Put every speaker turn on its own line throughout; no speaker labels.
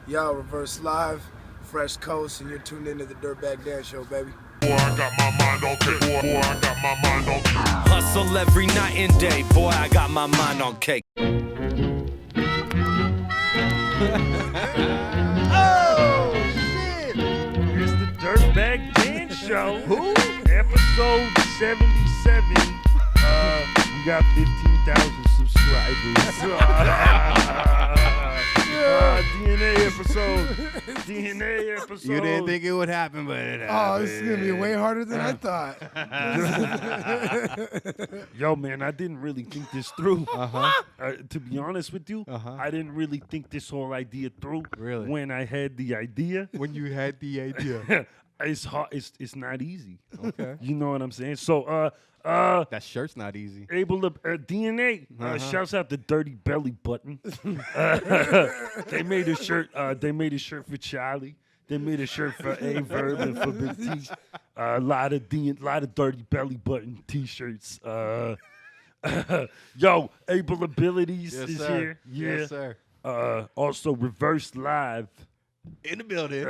Yo, Reverse Live, Fresh Coast, and you're tuned into the Dirtbag Dance Show, baby.
Boy, I got my mind on cake. Boy, I got my mind on cake.
Hustle every night and day, boy, I got my mind on cake.
Oh, shit.
It's the Dirtbag Dance Show. Who? Episode 77. We got 15,000 subscribers. DNA episode. DNA episode.
You didn't think it would happen, but it
Oh,
happened.
this is going to be way harder than I thought.
Yo, man, I didn't really think this through. To be honest with you, I didn't really think this whole idea through.
Really?
When I had the idea.
When you had the idea.
It's hard. It's not easy.
Okay.
You know what I'm saying? So,
That shirt's not easy.
able to DNA. Shouts out to Dirty Belly Button. They made a shirt. They made a shirt for Charlie. They made a shirt for A Verb and for Big T. A lot of Dirty Belly Button T-shirts. Yo, Able Abilities
Yes,
is
sir.
here. Yeah.
Yes, sir.
Also, Reverse Live.
In the building.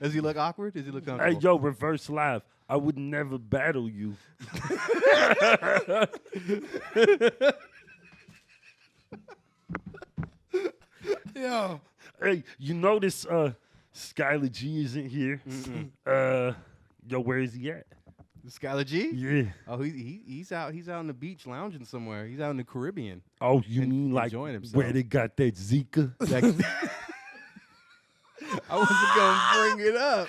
Does he look awkward? Does he look
Hey,
comfortable?
yo, Reverse Live. I would never battle you.
Yo,
Hey, you notice Skylar G isn't here. Yo, where is he at?
Skylar G?
Yeah.
Oh, he's out. He's out on the beach lounging somewhere. He's out in the Caribbean.
Oh, you mean like
enjoying himself.
where they got that Zika?
I wasn't gonna bring it up.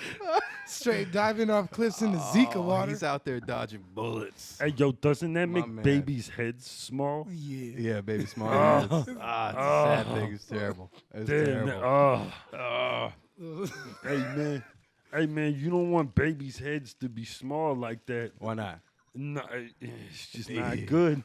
straight diving off cliffs in the Zika water.
He's out there dodging bullets.
Hey, yo, doesn't that make
man.
babies' heads small?
Yeah.
Yeah, baby, small.
Oh.
It's a sad thing. It's terrible. It's
Damn.
terrible.
Hey, man, you don't want babies' heads to be small like that.
Why not?
No, it's just not good.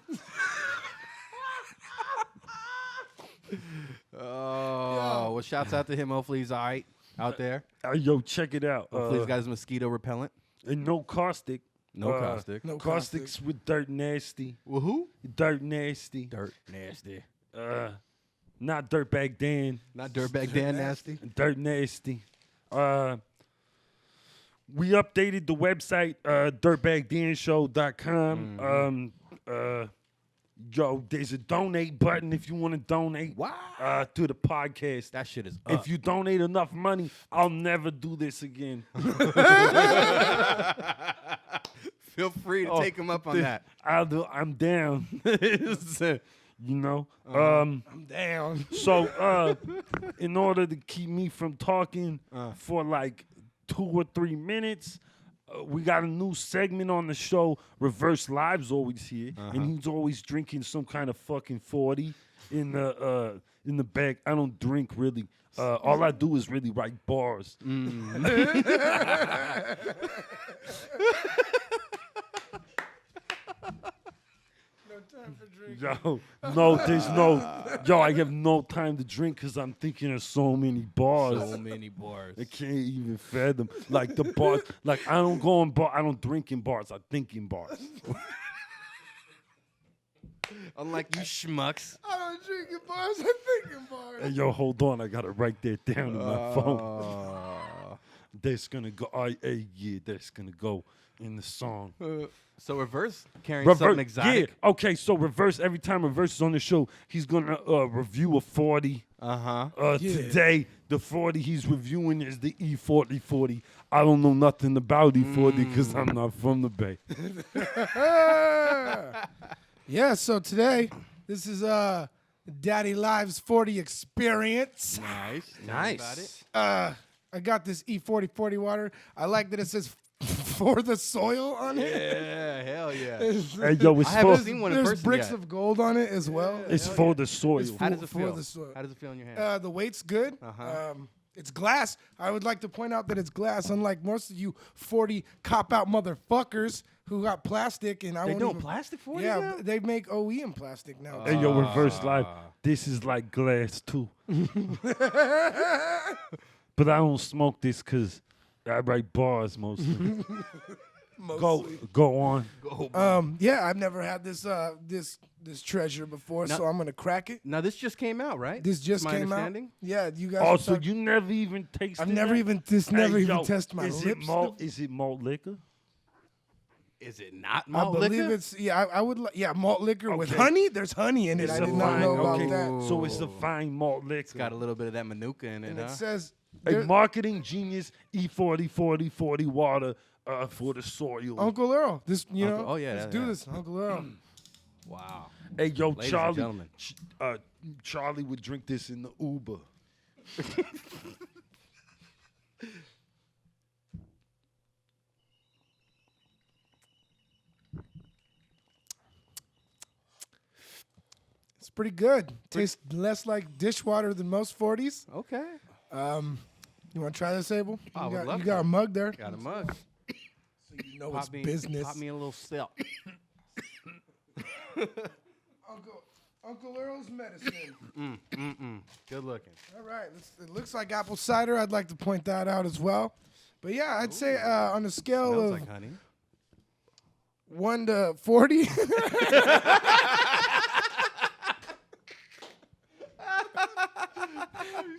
Oh, well, shouts out to him. Hopefully he's all right out there.
Yo, check it out.
Hopefully he's got his mosquito repellent.
And no caustic.
No caustic.
No
Caustic's with Dirt Nasty.
Woohoo!
Dirt Nasty.
Dirt nasty.
Not Dirtbag Dan.
Not dirtbag Dan nasty.
Dirt Nasty. We updated the website, dirtbagdanshow.com. Yo, there's a donate button if you want to donate
Wow.
to the podcast.
That shit is up.
If you donate enough money, I'll never do this again.
Feel free to take him up on that.
I'm down. You know?
I'm down.
So, in order to keep me from talking for like 2 or 3 minutes, we got a new segment on the show. Reverse Live's always here, and he's always drinking some kind of fucking 40 in the bag. I don't drink really. All I do is really write bars. Yo, no, there's no. Yo, I have no time to drink because I'm thinking of so many bars.
So many bars.
I can't even fathom. Like the bars, like I don't go in bar. I don't drink in bars. I think in bars.
Unlike you schmucks.
I don't drink in bars, I think in bars.
Hey, yo, hold on. I gotta write that down in my phone.
Uh,
That's gonna go. Yeah, that's gonna go in the song.
so reverse carrying something exotic.
Yeah. Okay. So Reverse. Every time Reverse is on the show, he's gonna review a 40. Today, the 40 he's reviewing is the E4040. I don't know nothing about E40 because I'm not from the Bay.
Yeah, so today, this is Daddy Live's 40 experience.
Nice.
I got this E4040 water. I like that it says for the soil on it.
Yeah, hell yeah.
Hey, yo, it's
I haven't
for,
seen one in
There's
person
bricks
yet.
of gold on it as well.
it's for the soil.
It's
How does it
for
feel?
the soil.
How does it feel in your hand?
The weight's good. It's glass. I would like to point out that it's glass, unlike most of you 40 cop-out motherfuckers who got plastic. And I
They
won't
doing
even,
plastic 40
Yeah,
now?
they make OEM plastic now.
Hey, yo, Reverse Live. This is like glass, too. But I don't smoke this because I write bars mostly. Go on.
Yeah, I've never had this this treasure before, so I'm gonna crack it.
Now this just came out, right?
This just
My
came out.
understanding?
Yeah, you guys.
Oh,
were
so
talking-
you never even tasted
I've never
that?
even never
Hey,
even
yo,
tested my
is
lips.
It malt, is it malt liquor?
Is it not
I
malt
believe
liquor?
it's I would malt liquor with
Okay.
honey. There's honey in it.
It's
I
a
did not know about
okay.
that.
So it's a fine malt liquor.
It's got a little bit of that manuka in it,
And
huh?
it says
A
there-
marketing genius, E40, 40, 40 water for the soil.
Uncle Earl. This
Uncle- oh, yeah,
let's
yeah,
do
yeah.
this, Uncle Earl.
Wow.
Hey, yo,
Ladies and
Charlie.
gentlemen.
Charlie would drink this in the Uber.
It's pretty good. Tastes less like dishwater than most 40s.
Okay.
You want to try this, Abel?
I
You
would
got,
love
you got
to.
a mug there.
Got a mug.
So you know it's business.
Pop me a little sip.
Uncle Earl's medicine.
Good looking.
All right. It looks like apple cider. I'd like to point that out as well. But yeah, I'd say on a scale
Smells
of
like honey.
1 to 40.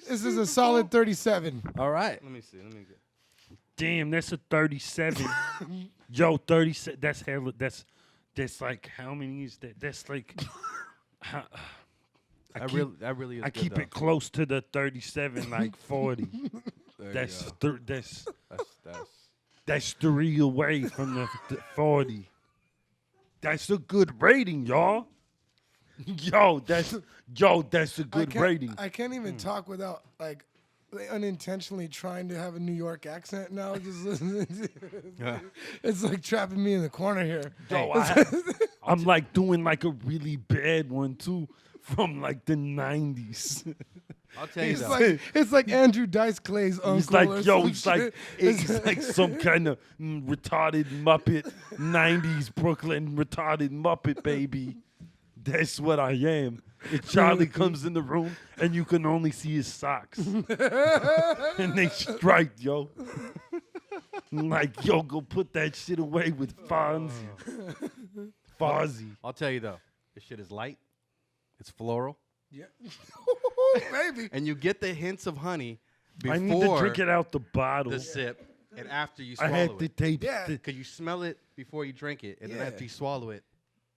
This is a solid 37.
All right. Let me see. Let me get.
Damn, that's a 37. Yo, 37. That's hella. That's like how many is that? That's like.
That really is
I
good,
keep
though.
it close to the 37, like 40.
There you
That's
go.
that's
That's
that's 3 away from the 40. That's a good rating, y'all. Yo, that's a good rating.
I can't even talk without like unintentionally trying to have a New York accent now. Just listening to it's like trapping me in the corner here.
Yo, I'm like doing like a really bad one too from like the 90s.
I'll tell you though.
It's like Andrew Dice Clay's uncle.
He's like,
or
yo,
some
he's like,
shit.
it's like some kind of retarded Muppet, 90s Brooklyn retarded Muppet baby. That's what I am. And Charlie comes in the room and you can only see his socks. And they striped, yo. I'm like, yo, go put that shit away with Fonzie. Fozzie.
I'll tell you though. This shit is light. It's floral,
Yeah. Baby.
and you get the hints of honey before
I need to drink it out the bottle.
the sip, and after you
I
swallow
had to
it.
tape.
Yeah.
Because you smell it before you drink it, and then
Yeah.
after you swallow it,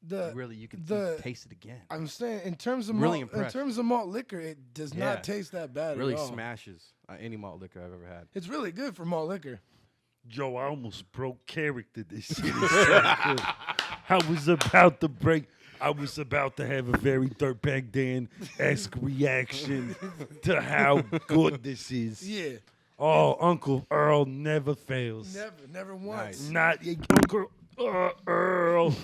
you can taste it again.
I'm saying in terms of
Really
malt,
impressed.
in terms of malt liquor, it does
Yeah.
not taste that bad
Really
at all.
smashes any malt liquor I've ever had.
It's really good for malt liquor.
Yo, I almost broke character. This shit is so good. I was about to break. I was about to have a very Dirtbag Dan-esque reaction to how good this is.
Yeah.
Oh, Uncle Earl never fails.
Never once.
Not Uncle Earl.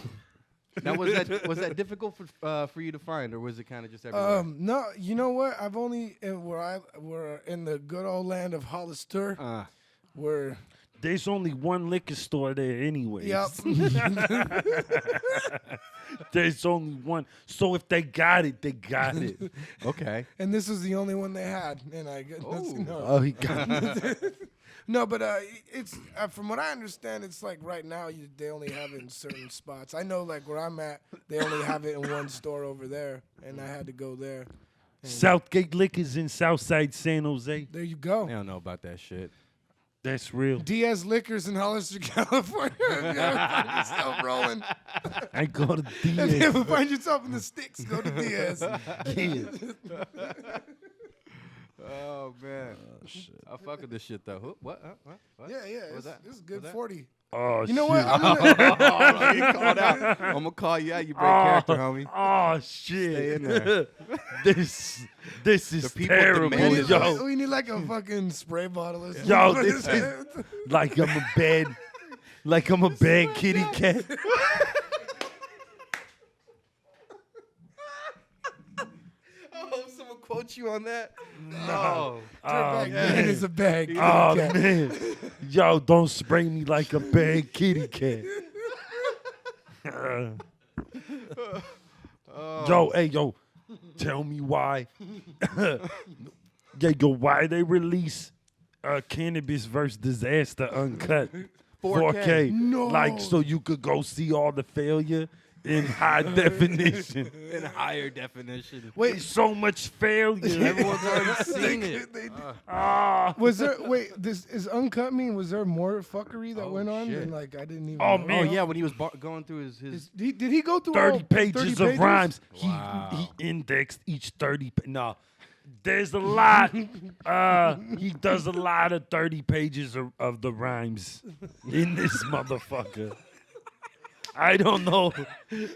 Now, was that difficult for you to find, or was it kind of just everywhere?
No, you know what? I've only we're in the good old land of Hollister. Where
There's only one liquor store there anyway.
yep.
There's only one. So if they got it, they got it.
Okay.
And this was the only one they had, and I no.
Oh, he got it.
No, but it's from what I understand, it's like right now they only have it in certain spots. I know, like where I'm at, they only have it in one store over there, and I had to go there.
Southgate Liquors in Southside San Jose.
There you go.
I don't know about that shit.
That's real.
Diaz Liquors in Hollister, California. If you ever find yourself rolling,
I go to
if you
Diaz.
ever find yourself in the sticks, go to Diaz.
Yeah.
Oh man. I fuck with this shit though. What? What?
Yeah, yeah.
What was
It's,
that?
it's a good
What was that?
40.
Oh,
You know
shit.
what? I'm gonna,
You called out. I'm gonna call you out. You break character, homie.
Oh shit!
Stay in there.
this is
people
terrible,
demand it.
yo.
we need like a fucking spray bottle or something.
Yo, this is like I'm a bad kitty cat.
Oh, someone quote you on that? No.
Dirtbag man is a bag.
Oh
cat.
man, yo, don't spray me like a bad kitty cat. Yo, hey, yo, tell me why. Yeah, yo, why they release Cannabis vs. Disaster uncut, 4K.
No.
Like, so you could go see all the failure in high definition.
In higher definition.
Wait,
There's so much failure.
Everyone's already seen it.
Ah.
was there? Wait, this is uncut. Mean was there more fuckery that
Oh,
went on?
shit.
Than like I didn't even.
Oh,
know?
man.
Oh yeah, when he was going through his
Did he go through
30
all
pages
30
of rhymes.
Wow.
He indexed each 30. No, there's a lot. He does a lot of 30 pages of the rhymes in this motherfucker. I don't know.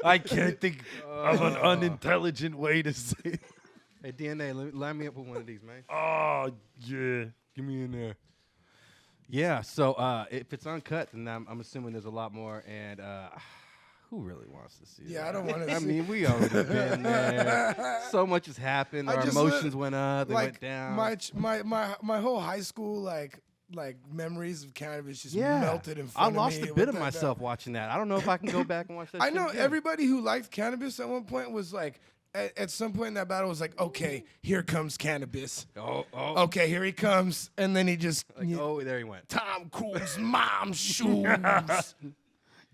I can't think of an unintelligent way to say it.
Hey, DNA, line me up with one of these, man.
Oh, yeah.
Give me in there. Yeah, so if it's uncut, then I'm assuming there's a lot more. And who really wants to see
Yeah,
that?
I don't want to.
I mean, we already been there. So much has happened.
I
Our
just
emotions went up, they went
like
down.
my whole high school like memories of cannabis just
yeah,
melted in
I
front of me.
lost a
with
bit of
that-
myself watching that. I don't know if I can go back and watch that.
I
shit
know
again.
everybody who liked cannabis at one point was like, at some point in that battle was like, okay, here comes cannabis.
Oh,
Okay, here he comes, and then he just
oh, there he went.
Tom Cruise mom's shoes.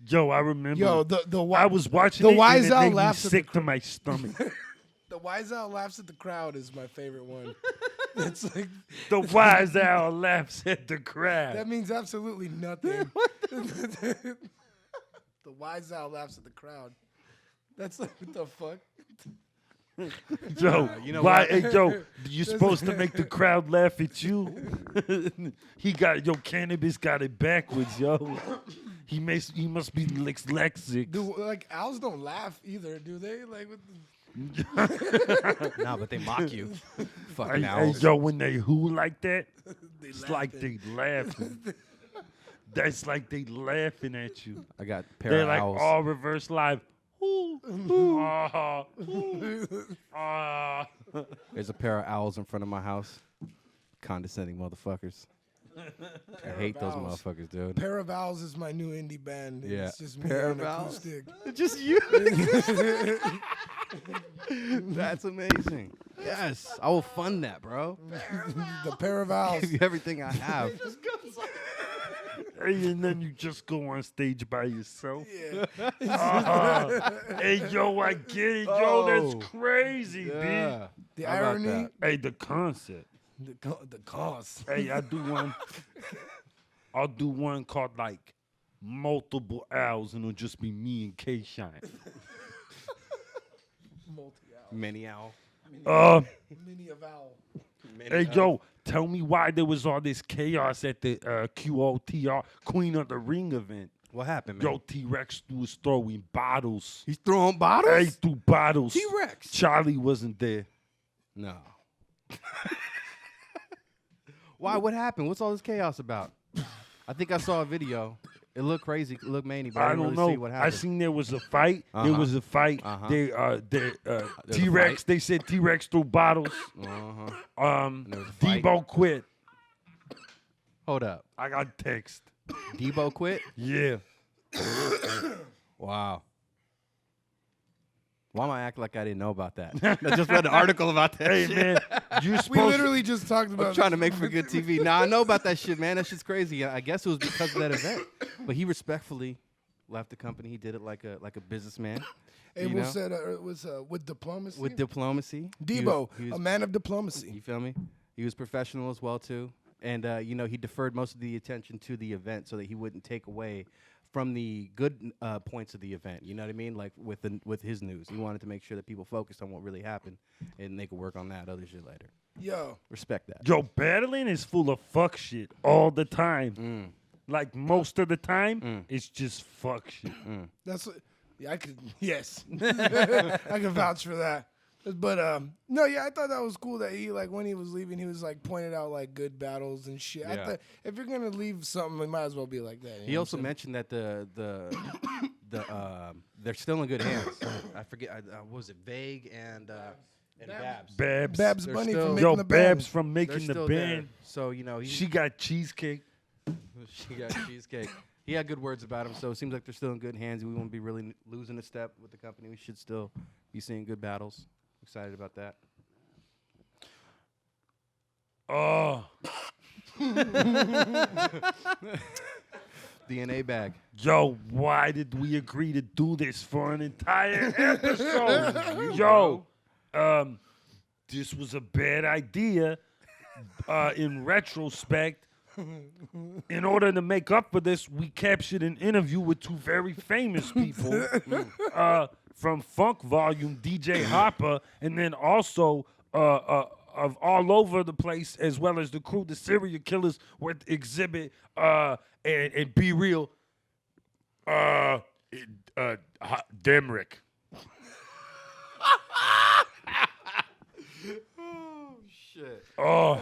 Yo, I remember.
Yo, the
I was watching
the
it
wise
and it
owl
made me
laughs at the
sick to my stomach.
The wise owl laughs at the crowd is my favorite one. It's like
The wise owl laughs at the crowd.
that means absolutely nothing. The wise owl laughs at the crowd. That's like what the fuck.
Yo,
you know
why?
what?
Hey, yo, you're supposed to make the crowd laugh at you. Cannabis got it backwards, yo. He must be dyslexic.
Do like owls don't laugh either, do they? Like with
No, but they mock you. Fucking
Hey,
owls.
yo, when they who like that,
they
it's like they laughing. That's like they laughing at you.
I got a pair
They're
of
like
owls.
all reverse live. Ooh, ooh,
There's a pair of owls in front of my house. Condescending motherfuckers. I hate those
owls.
motherfuckers, dude.
Pair of Owls is my new indie band. And
Yeah.
It's just me
Pair
and
of Owls.
acoustic.
Just you. That's amazing. Yes, I will fund that, bro.
The Pair of Owls.
Give you everything I have.
Hey, and then you just go on stage by yourself.
Yeah.
Hey, yo, I get it, yo.
Oh.
That's crazy,
Yeah.
The
How about
irony.
that?
B. Hey, the concept.
The cause.
Hey, I do one. I'll do one called like multiple owls, and it'll just be me and K Shine.
Mini owl.
Mini of Owl.
Hey, yo, tell me why there was all this chaos at the QOTR Queen of the Ring event.
What happened, man?
Yo, T-Rex was throwing bottles.
He's throwing bottles?
Hey, threw bottles.
T-Rex.
Charlie wasn't there.
No. Why? What happened? What's all this chaos about? I think I saw a video. It looked crazy. It looked manny, but I
I
didn't
don't
really see
know.
what
I
happened.
seen there was a fight. There
Uh-huh.
was a fight.
Uh-huh.
They
a
T-Rex.
fight?
They said T-Rex threw bottles.
Uh-huh. there was a fight?
Debo quit.
Hold up.
I got text.
Debo quit?
Yeah.
Wow. Why am I acting like I didn't know about that? I just read an article about that
Hey
shit.
man, you
We
supposed
literally just talked about.
I'm trying to
this.
make for good TV. Now I know about that shit, man. That shit's crazy. I guess it was because of that event. But he respectfully left the company. He did it like a businessman.
Abel
you know?
said it was with diplomacy.
With diplomacy.
Debo,
He was-
a man of diplomacy.
You feel me? He was professional as well too, and he deferred most of the attention to the event so that he wouldn't take away from the good points of the event. You know what I mean? Like with his news, he wanted to make sure that people focused on what really happened, and they could work on that other shit later.
Yo,
Respect that.
Yo, battling is full of fuck shit all the time. Like most of the time, it's just fuck shit.
that's what. Yeah, I could. Yes, I can vouch for that. But no, yeah, I thought that was cool that he like when he was leaving, he was like pointed out like good battles and shit. I
Yeah.
thought if you're gonna leave something, it might as well be like that. you
He
know
also
what I'm
mentioned that they're still in good hands. I forget. What was it Vague and Babs?
Babs.
saying? Babs
They're
Bunny
still-
from making
Yo,
the
Babs
band.
from
They're
making the
still
band.
there. So he
She got cheesecake.
She got cheesecake. He had good words about him, so it seems like they're still in good hands. We won't be really losing a step with the company. We should still be seeing good battles. Excited about that.
Oh,
The DNA bag.
Yo, why did we agree to do this for an entire episode? Yo, this was a bad idea. In retrospect, in order to make up for this, we captured an interview with two very famous people from Funk Volume, DJ Hoppa, and then also of all over the place, as well as the crew, the serial killers with Exhibit and Be Real. Demrick.
Shit.
Oh,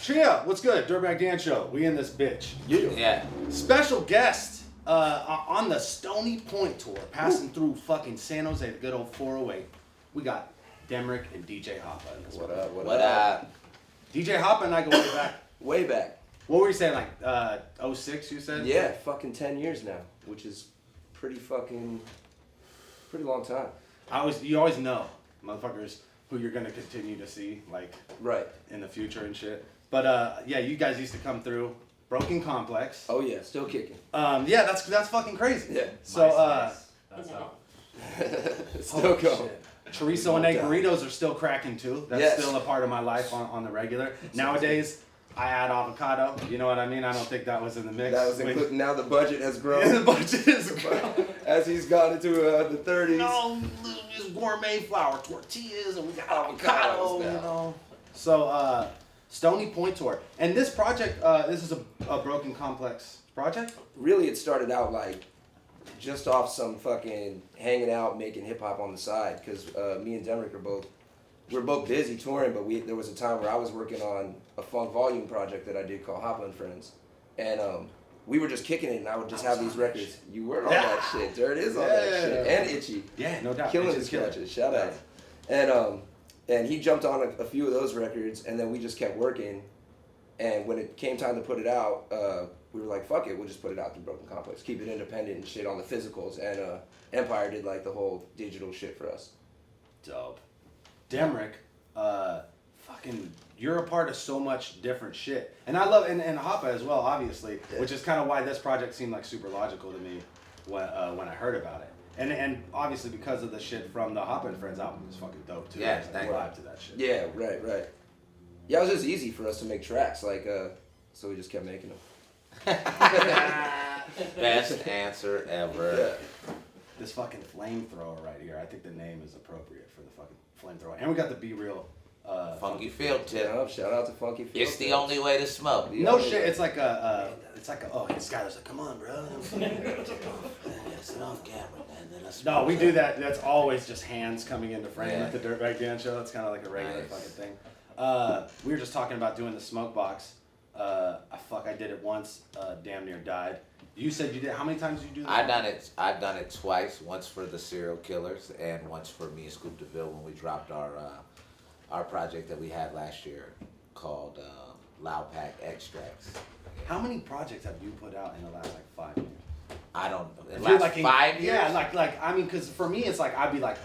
Chia, what's good? Dirtbag Dan Show. We in this bitch.
Yeah.
Special guest on the Stony Point tour, passing through fucking San Jose, the good old 408. We got Demrick and DJ Hoppa in this
What
one.
up? What up?
DJ Hoppa and I go way back.
Way back.
What were you saying, like 06 you said?
Yeah, fucking 10 years now, which is pretty long time.
You always know, motherfuckers, who you're gonna continue to see, like,
Right.
in the future and shit. But yeah, you guys used to come through Broken Complex.
Oh yeah, still kicking.
Yeah, that's fucking crazy.
Yeah.
So
Still going.
shit. Chorizo and egg burritos are still cracking too. That's
Yes.
still a part of my life on the regular. Nowadays, I add avocado. You know what I mean? I don't think that was in the mix.
That was included. Now the budget has grown.
The budget is grown.
As he's gone into the 30s.
No, just gourmet flour tortillas, and we got avocado.
Avocados
You
now.
know. So Stony Point tour, and this project, this is a Broken Complex project.
Really, it started out like just off some fucking hanging out, making hip hop on the side. Because me and Demrick we're both busy touring, but there was a time where I was working on a Funk Volume project that I did called Hoppa and Friends, and we were just kicking it, and I would just have these records. You were on that shit. Dirt is on that shit, and Itchy.
Yeah, no doubt.
Killing
It's
his
just killer.
scratches. Shout out. And he jumped on a few of those records, and then we just kept working. And when it came time to put it out, we were like, fuck it, we'll just put it out through Broken Complex. Keep it independent and shit on the physicals. And Empire did like the whole digital shit for us.
Dope. Demrick, fucking, you're a part of so much different shit. And I love, and Hoppa as well, obviously, which is kind of why this project seemed like super logical to me when I heard about it. And obviously because of the shit from the Hoppa and Friends album is fucking dope too.
Yeah,
There's like a vibe to that shit.
Yeah, right. Yeah, it was just easy for us to make tracks, like, so we just kept making them.
Best answer ever.
Yeah.
This fucking flamethrower right here, I think the name is appropriate for the fucking flamethrower. And we got the Be Real.
Funky field tip.
Shout out to Funky Field.
It's the only way to smoke.
No shit, it's like oh, Skylar's like, come on, bro.
Sit off camera, man. Then let's
No, we do that. That's always just hands coming into frame
Yeah.
at the Dirtbag Dan Show. That's kind of like a regular
Nice.
fucking thing. We were just talking about doing the smoke box. I did it once. Damn near died. You said you did. How many times did you do that?
I've done it twice. Once for the serial killers, and once for me and Scoop DeVille when we dropped our project that we had last year called Loud Pack Extracts.
How many projects have you put out in the last like 5 years?
I don't know.
If
In
you're,
last
in-
5 years?
Yeah, like I mean, because for me it's like I'd be like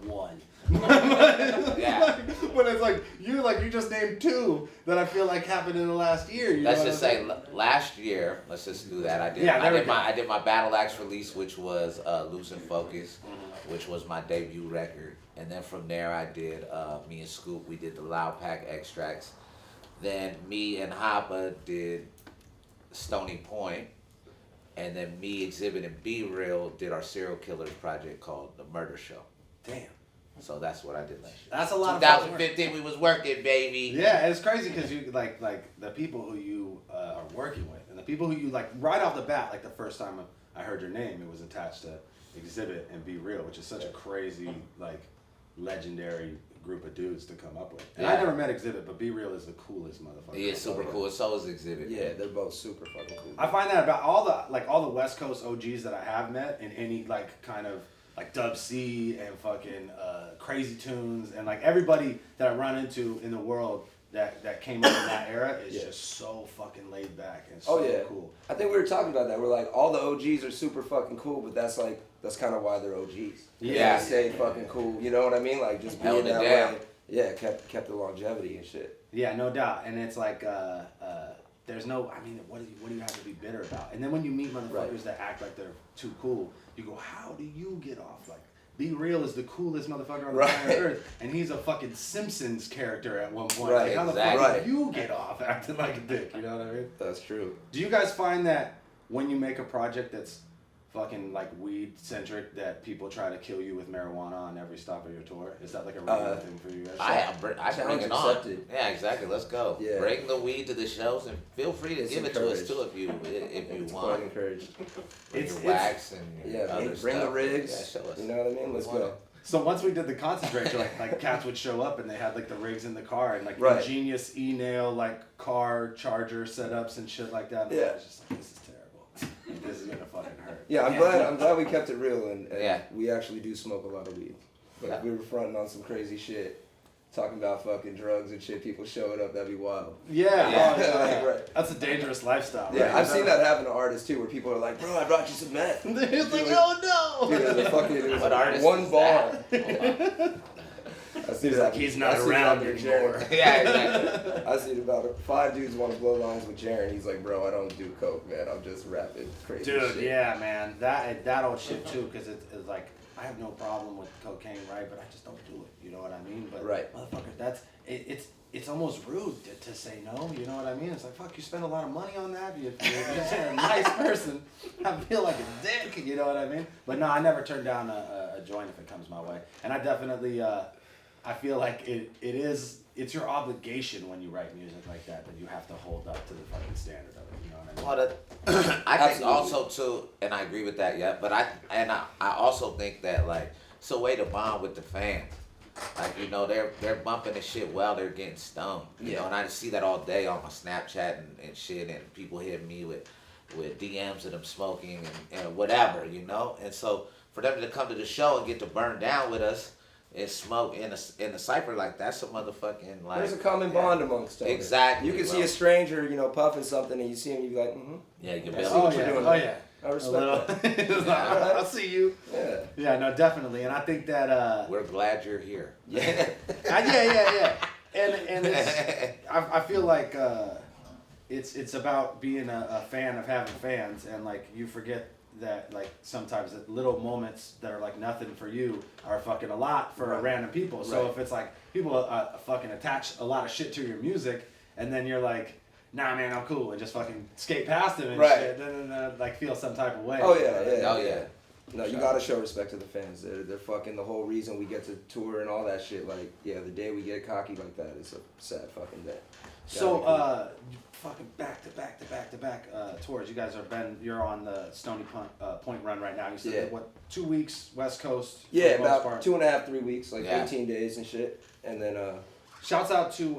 one.
Yeah.
But it's like you just named two that I feel like happened in the last year. You
Let's
know
just
what I'm
say
saying?
last year. Let's just do that.
Yeah, there we go.
I did my Battle Axe release, which was Loose and Focus, which was my debut record, and then from there I did me and Scoop. We did the Loud Pack Extracts. Then me and Hoppa did Stony Point, and then me, Exhibit, and Be Real did our serial killers project called The Murder Show.
Damn.
So that's what I did last year.
That's a lot of fucking work.
2015, we was working, baby.
Yeah, it's crazy because you like the people who you are working with, and the people who you like right off the bat. Like the first time I heard your name, it was attached to Exhibit and Be Real, which is such a crazy like legendary group of dudes to come up with. And I
Yeah.
never met Exhibit, but Be Real is the coolest motherfucker.
He is super cool. So is Exhibit.
Yeah, they're both super fucking cool.
I find that about all the West Coast OGs that I have met in any like kind of like Dub C and fucking Crazy Tunes and like everybody that I run into in the world that came up in that era is just so fucking laid back and so cool.
I think we were talking about that. We're like, all the OGs are super fucking cool, but that's kind of why they're OGs.
Yeah.
They stay fucking cool. You know what I mean? Like just being
Held it
that
down.
way. Yeah, kept the longevity and shit.
Yeah, no doubt. And it's like there's no. I mean, what do you have to be bitter about? And then when you meet motherfuckers that act like they're too cool, you go, how do you get off? Like, Be Real is the coolest motherfucker on the planet Earth, and he's a fucking Simpsons character at one point.
Right,
Like, how the fuck do
exactly.
you get off acting like a dick? You know what I mean?
That's true.
Do you guys find that when you make a project that's fucking like weed centric, that people try to kill you with marijuana on every stop of your tour? Is that like a regular thing for you guys?
I bring it on.
accepted.
Yeah, exactly. Let's go.
Yeah.
Bring the weed to the shows and feel free to
It's
give it to us
encouraged.
too if you
It's quite
want.
encouraged.
Bring
It's-
your wax and your
Yeah,
other
bring the
stuff.
rigs.
Yeah, show us.
You know what I mean? Let's
We want
go.
it.
So once we did the concentrate joint, like cats would show up and they had like the rigs in the car and like
Right.
ingenious e-nail like car charger setups and shit like that. And I
Yeah.
was just like, this is terrible. This is gonna fucking hurt.
Yeah, I'm glad we kept it real and
Yeah.
we actually do smoke a lot of weed. But if we were fronting on some crazy shit, talking about fucking drugs and shit, people showing up, that'd be wild.
Yeah,
Yeah.
oh, yeah.
Right.
That's a dangerous lifestyle.
Yeah,
right?
I've seen that happen to artists too, where people are like, "Bro, I brought you some meth."
It's like, oh no.
Dude, it was fucking, it was
What
like
artist
one
is
bar.
that?
I see
He's
that.
like, he's not
I see
around
that with
anymore.
Jaren.
Yeah, exactly.
I see about 5 dudes want to blow lines with Jaren. He's like, "Bro, I don't do coke, man. I'm just rapping crazy
Dude,
shit."
yeah, man, that old shit too, because it's like I have no problem with cocaine, right? But I just don't do it. You know what I mean? But
Right.
motherfucker, it's almost rude to say no. You know what I mean? It's like, fuck, you spend a lot of money on that. You're just a nice person. I feel like a dick. You know what I mean? But no, I never turn down a joint if it comes my way, and I definitely I feel like it's your obligation when you write music like that you have to hold up to the fucking standard of it. You know what I mean?
Well, I think
Absolutely.
also too, and I agree with that. Yeah, but I also think that like it's a way to bond with the fans. Like, you know, they're bumping the shit while they're getting stoned. You know, and I see that all day on my Snapchat and shit, and people hit me with DMs of them smoking and whatever, you know. And so for them to come to the show and get to burn down with us and smoke in a cipher, like, that's a motherfucking like.
There's a common bond amongst them.
Exactly,
You can see
bro.
a stranger, you know, puffing something, and you see him, you be like, "Mm-hmm."
Yeah, you
I
build
see what
yeah.
you're doing.
Oh
there.
yeah.
I
A
respect
little.
that.
It's like, I'll see you.
Yeah.
Yeah, no, definitely, and I think that
We're glad you're here.
Yeah.
yeah, and it's, I feel like it's about being a fan of having fans, and like you forget that like sometimes the little moments that are like nothing for you are fucking a lot for
Right.
random people. So
Right.
if it's like people fucking attach a lot of shit to your music, and then you're like, nah, man, I'm cool, and just fucking skate past them and
Right.
shit, then like feel some type of way.
Oh yeah.
Oh, yeah.
No, you gotta show respect to the fans. They're fucking the whole reason we get to tour and all that shit. Like, yeah, the day we get cocky like that is a sad fucking day.
So,
Gotta be
fucking back to back tours. You guys you're on the Stony Point run right now. You said
Yeah.
what, 2 weeks West Coast? for
Yeah,
the most
about
part.
2.5, 3 weeks, like
Yeah.
18 days and shit. And then
Shouts out to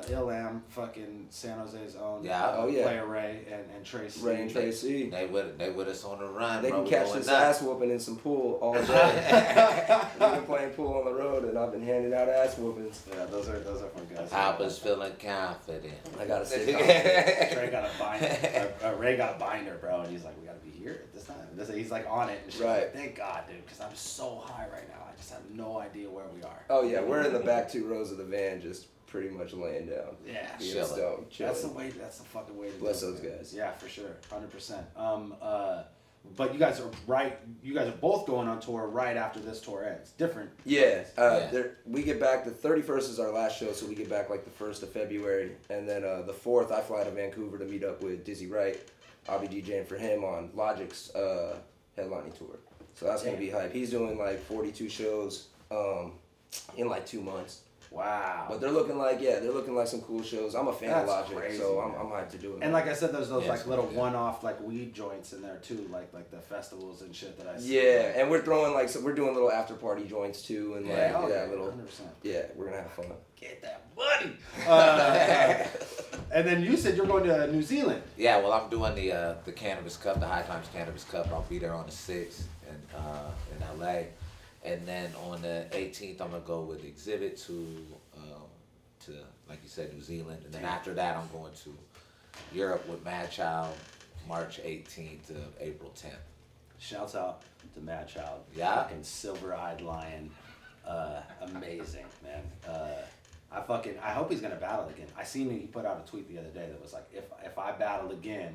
Ilam, fucking San Jose's own
Yeah.
Oh, yeah.
player Ray and Tracy.
Ray and Tracy.
They with us on the run.
They
bro.
can
We
catch
going
this
nuts.
ass whooping in some pool all day. We've been playing pool on the road, and I've been handing out ass whoopings.
Yeah, those are fun guys.
Papa's feeling confident.
I gotta say,
Trey got a binder. Ray got a binder, bro, and he's like, we gotta be here at this time. He's like on it and shit.
Right.
Thank God, dude, because I'm so high right now. I just have no idea where we are.
oh yeah, we're in the back 2 rows of the van, just pretty much laying down.
Yeah,
Being
chilling.
stoned,
That's the
chilling.
way. That's the fucking way to
Bless
do it,
those
man.
guys.
Yeah, for sure, 100%. But you guys are right. You guys are both going on tour right after this tour ends. Different.
Yeah,
Yeah.
we get back. The 31st is our last show, so we get back like the 1st of February, and then the 4th I fly to Vancouver to meet up with Dizzy Wright. I'll be DJing for him on Logic's headlining tour, so that's gonna be hype. He's doing like 42 shows in like 2 months.
Wow.
But they're looking like some cool shows. I'm a fan
That's
of Logic,
crazy,
so
man.
I'm hyped to do it.
And like I said, there's those
Yeah,
like little
yeah.
one-off like weed joints in there too, like the festivals and shit that I see.
yeah, and we're throwing like we're doing little after party joints too, and like
Oh,
yeah, little
100%.
yeah, we're gonna have fun.
Get that money. And then you said you're going to New Zealand.
Yeah, well, I'm doing the Cannabis Cup, the High Times Cannabis Cup. I'll be there on the 6th in LA, and then on the 18th I'm gonna go with Exhibit to like you said, New Zealand, and then after that I'm going to Europe with Mad Child, March 18th to April 10th.
Shouts out to Mad Child.
Yeah.
Fucking silver-eyed lion. Amazing, man. I hope he's gonna battle again. I seen he put out a tweet the other day that was like, if I battle again,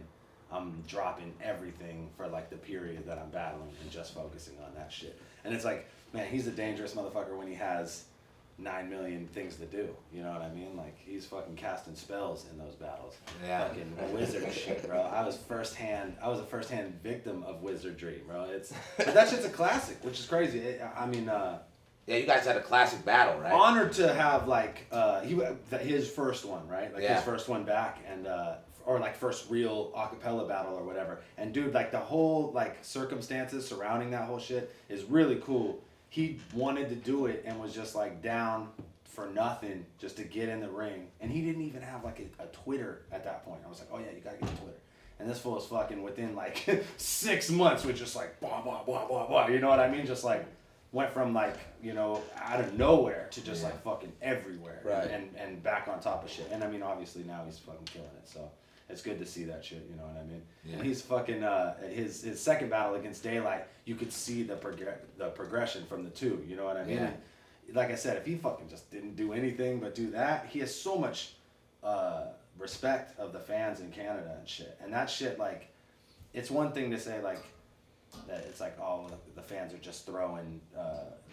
I'm dropping everything for like the period that I'm battling and just focusing on that shit. And it's like, man, he's a dangerous motherfucker when he has 9 million things to do. You know what I mean? Like, he's fucking casting spells in those battles.
Yeah.
Fucking wizard shit, bro. I was a first-hand victim of wizardry, bro. But that shit's a classic, which is crazy.
Yeah, you guys had a classic battle, right?
Honored to have like his first one, right? Like
Yeah.
his first one back, and or like first real acapella battle or whatever. And dude, like the whole like circumstances surrounding that whole shit is really cool. He wanted to do it and was just like down for nothing just to get in the ring, and he didn't even have like a Twitter at that point. I was like, oh yeah, you gotta get a Twitter. And this fool is fucking within like 6 months with just like blah blah blah blah blah. You know what I mean? Just like went from like, you know, out of nowhere to just like fucking everywhere,
Right.
and back on top of shit. And I mean, obviously now he's fucking killing it. So it's good to see that shit. You know what I mean?
Yeah.
And he's fucking his second battle against Daylight. You could see the progression from the two. You know what I mean?
Yeah.
And like I said, if he fucking just didn't do anything but do that, he has so much respect of the fans in Canada and shit. And that shit, like, it's one thing to say like that it's like, oh, the fans are just throwing,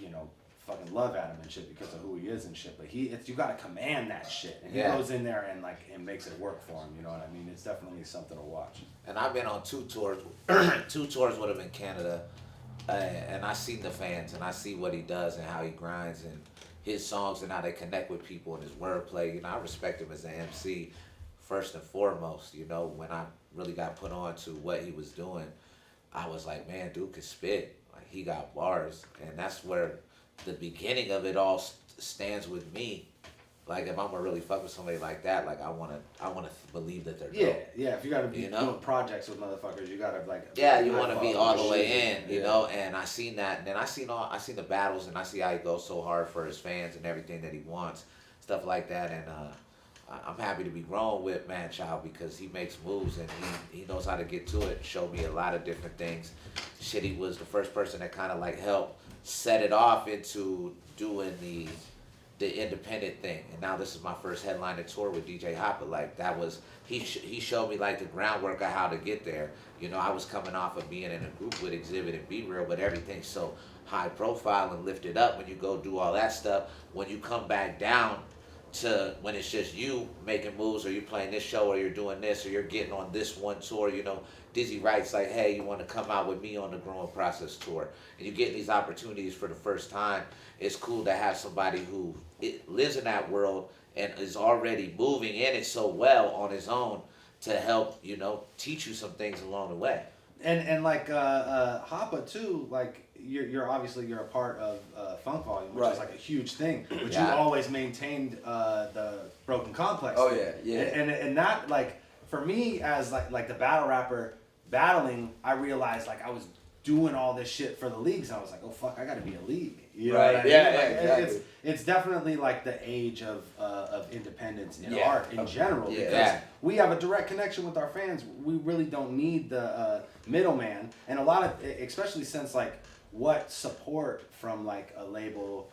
you know, fucking love at him and shit because of who he is and shit. But you gotta command that shit, and he
Yeah.
goes in there and like and makes it work for him. You know what I mean? It's definitely something to watch.
And I've been on 2 tours, 2 tours with him in Canada, and I see the fans, and I see what he does and how he grinds and his songs and how they connect with people and his wordplay. You know, I respect him as an MC first and foremost. You know, when I really got put on to what he was doing, I was like, man, dude can spit. Like, he got bars, and that's where the beginning of it all stands with me. Like, if I'm gonna really fuck with somebody like that, like I wanna believe that they're dope.
Yeah. If you gotta be
You know?
doing projects with motherfuckers, you gotta like.
Yeah, you
I
want to be
follow
all the
shit.
way in, you
Yeah.
know. And I seen that, and then I seen the battles, and I see how he goes so hard for his fans and everything that he wants, stuff like that. And I'm happy to be grown with Manchild because he makes moves and he knows how to get to it. Showed me a lot of different things. Shit, he was the first person that kind of like helped set it off into doing the independent thing. And now this is my first headliner tour with DJ Hoppa. Like, that was, he showed me like the groundwork of how to get there. You know, I was coming off of being in a group with Exhibit and Be Real, but everything's so high profile and lifted up when you go do all that stuff. When you come back down to when it's just you making moves, or you're playing this show, or you're doing this, or you're getting on this one tour, you know, Dizzy writes like, hey, you want to come out with me on the Growing Process tour, and you get these opportunities for the first time. It's cool to have somebody who lives in that world and is already moving in it so well on his own to help, you know, teach you some things along the way.
And like Hoppa too, like you're obviously a part of Funk Volume, which
Right.
is like a huge thing. But
Yeah.
you always maintained the Broken Complex.
Oh,
thing.
yeah.
And that, like, for me as like the battle rapper battling, I realized like I was doing all this shit for the leagues. And I was like, oh fuck, I gotta be a league. You know
Right.
what I mean?
Yeah,
Like,
yeah, exactly.
It's definitely like the age of independence in
Yeah.
art in general.
Yeah.
Because
Yeah.
we have a direct connection with our fans. We really don't need the middleman. And a lot of, especially since like what support from like a label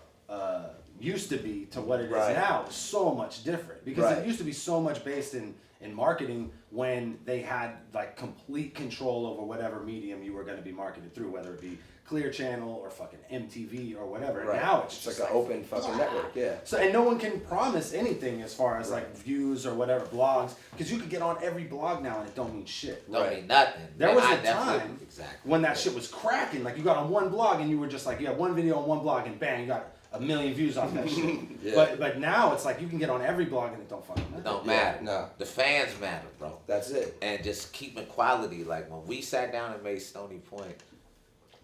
used to be to what it is
Right.
now is so much different. Because
Right.
it used to be so much based in marketing when they had like complete control over whatever medium you were going to be marketed through, whether it be Clear Channel or fucking MTV or whatever. And
Right.
now it's
It's
just
like an open fucking network, yeah.
so, and no one can promise anything as far as like views or whatever blogs, because you could get on every blog now and it don't mean shit.
Don't
Right.
mean nothing.
There
And
was
I
a
definitely-
time
exactly.
when that shit was cracking. Like you got on one blog and you were just like, you had one video on one blog and bang, you got 1 million views off that shit.
Yeah.
But now it's like you can get on every blog and it don't fucking matter.
It don't
Yeah,
matter.
no.
The fans matter, bro.
That's it.
And just keeping quality. Like when we sat down and made Stony Point,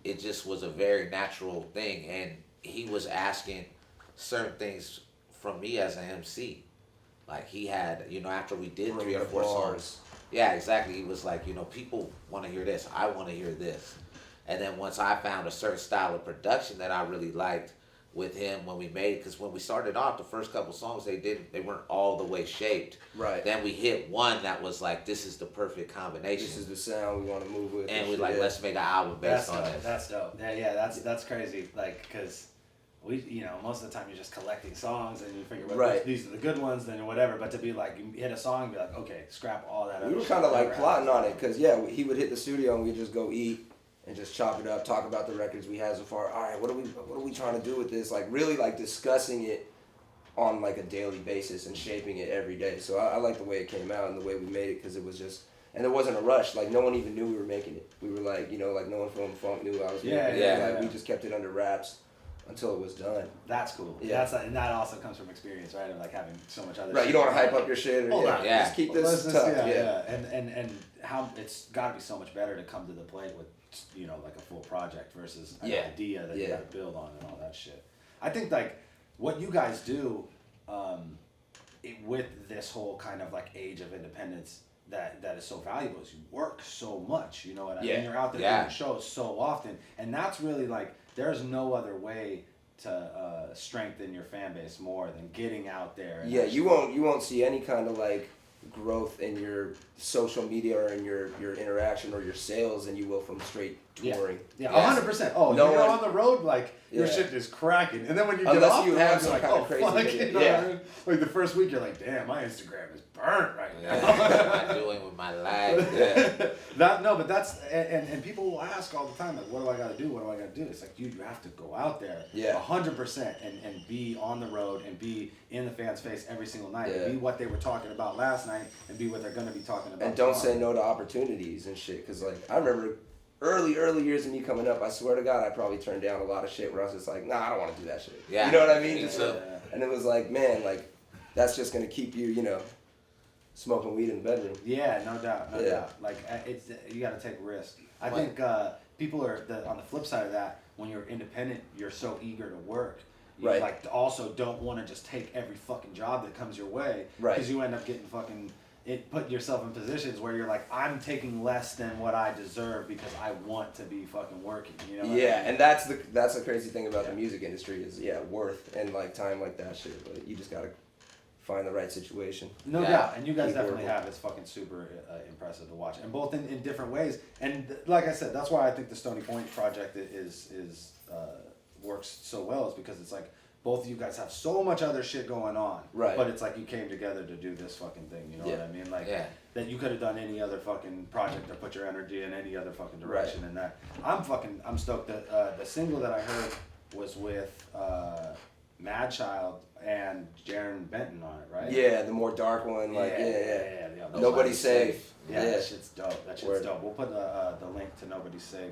it just was a very natural thing. And he was asking certain things from me as an MC. Like he had, you know, after we did 3 or 4 songs. Yeah, exactly. He was like, you know, people want to hear this. I want to hear this. And then once I found a certain style of production that I really liked with him when we made, because when we started off, the first couple songs they weren't all the way shaped.
Right.
Then we hit one that was like, this is the perfect combination.
This is the sound we want to move with.
And we
shit,
like,
yeah.
let's make an album based
That's
on
dope.
this.
That's dope. Yeah, that's crazy. Like, cause most of the time you're just collecting songs and you figure, well,
Right.
these are the good ones, then whatever. But to be like, you hit a song and be like, okay, scrap all that.
We were kind of like plotting on it because he would hit the studio and we'd just go eat and just chop it up, talk about the records we had so far. All right, what are we trying to do with this? Like really like discussing it on like a daily basis and shaping it every day. So I like the way it came out and the way we made it because it was just. And there wasn't a rush. Like no one even knew we were making it. We were like, like no one from Funk knew I was making it. Like, we just kept it under wraps until it was done.
That's cool.
Yeah.
And that also comes from experience, right? Of like having so much other.
Right.
Shit
You don't want to hype
going
up your shit. Or,
Yeah.
Just keep this tough.
And how it's got to be so much better to come to the plate with like a full project versus an idea that you got to build on and all that shit. I think like what you guys do with this whole kind of like age of independence that is so valuable is you work so much, you know what I mean? You're out there doing shows so often, and that's really like there's no other way to strengthen your fan base more than getting out there. And
you won't see any kind of like growth in your social media or in your interaction or your sales than you will from straight touring.
Yeah, 100%. Oh,
No
you're
one-
on the road, like your shit is cracking, and then when you get
Unless
off
you
the
have
road,
some
you're like,
kind of
oh
crazy
fuck,
video.
you know what I mean? Like the first week, you're like, damn, my Instagram is burnt right now.
What am I doing with my life? Yeah.
But that's and people will ask all the time, like, what do I got to do? What do I got to do? It's like, dude, you have to go out there, 100%, and be on the road and be in the fans' face every single night, and be what they were talking about last night, and be what they're gonna be talking about.
And don't
tomorrow.
say no to opportunities and shit. Cause like I remember early years of me coming up, I swear to God, I probably turned down a lot of shit where I was just like, nah, I don't want to do that shit.
Yeah.
You know what I mean?
Me
Just
too.
and it was like, man, like that's just gonna keep you, smoking weed in the bedroom.
Yeah, no doubt. Like it's you got to take risks. I think people are on the flip side of that. When you're independent, you're so eager to work. You like also don't want to just take every fucking job that comes your way.
Right.
Because you end up getting putting yourself in positions where you're like, I'm taking less than what I deserve because I want to be fucking working. You know? What I mean?
And that's the crazy thing about the music industry is worth and like time like that shit. But you just gotta find the right situation.
No doubt, and you guys
Keep
definitely
working.
have. It's fucking super impressive to watch, and both in different ways. And like I said, that's why I think the Stony Point project is works so well, is because it's like both of you guys have so much other shit going on,
Right?
But it's like you came together to do this fucking thing. You know what I mean? Like that you could have done any other fucking project or put your energy in any other fucking direction.
Right.
And that I'm stoked that the single that I heard was with Mad Child and Jaron Benton on it, right?
Yeah, the more dark one, like Nobody's safe.
Yeah, that shit's dope. That shit's dope. We'll put the link to Nobody's Safe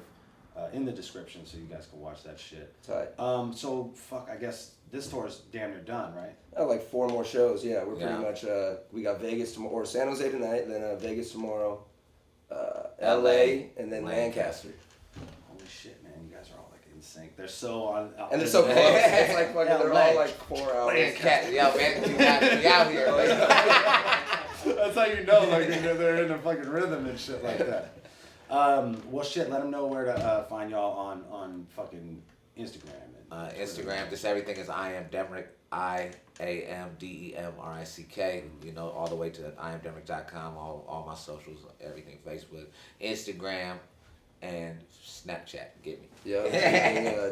in the description so you guys can watch that shit.
Tight.
So fuck, I guess this tour's damn near done, right?
Like 4 more shows. Yeah, we're pretty much. We got Vegas tomorrow, or San Jose tonight, then Vegas tomorrow, L.A. and then Lancaster.
Holy shit, man! You guys are all like in sync. They're so on.
And they're so close. It's like fucking. They're all like 4 hours.
Yo, man, you got me out here.
That's how you know, like they're in a fucking rhythm and shit like that. Well, shit. Let them know where to find y'all on fucking Instagram.
Instagram, just everything is I am Demrick, IAMDEMRICK. All the way to IamDemrick.com. All my socials, everything, Facebook, Instagram, and Snapchat. Get me.
Yeah.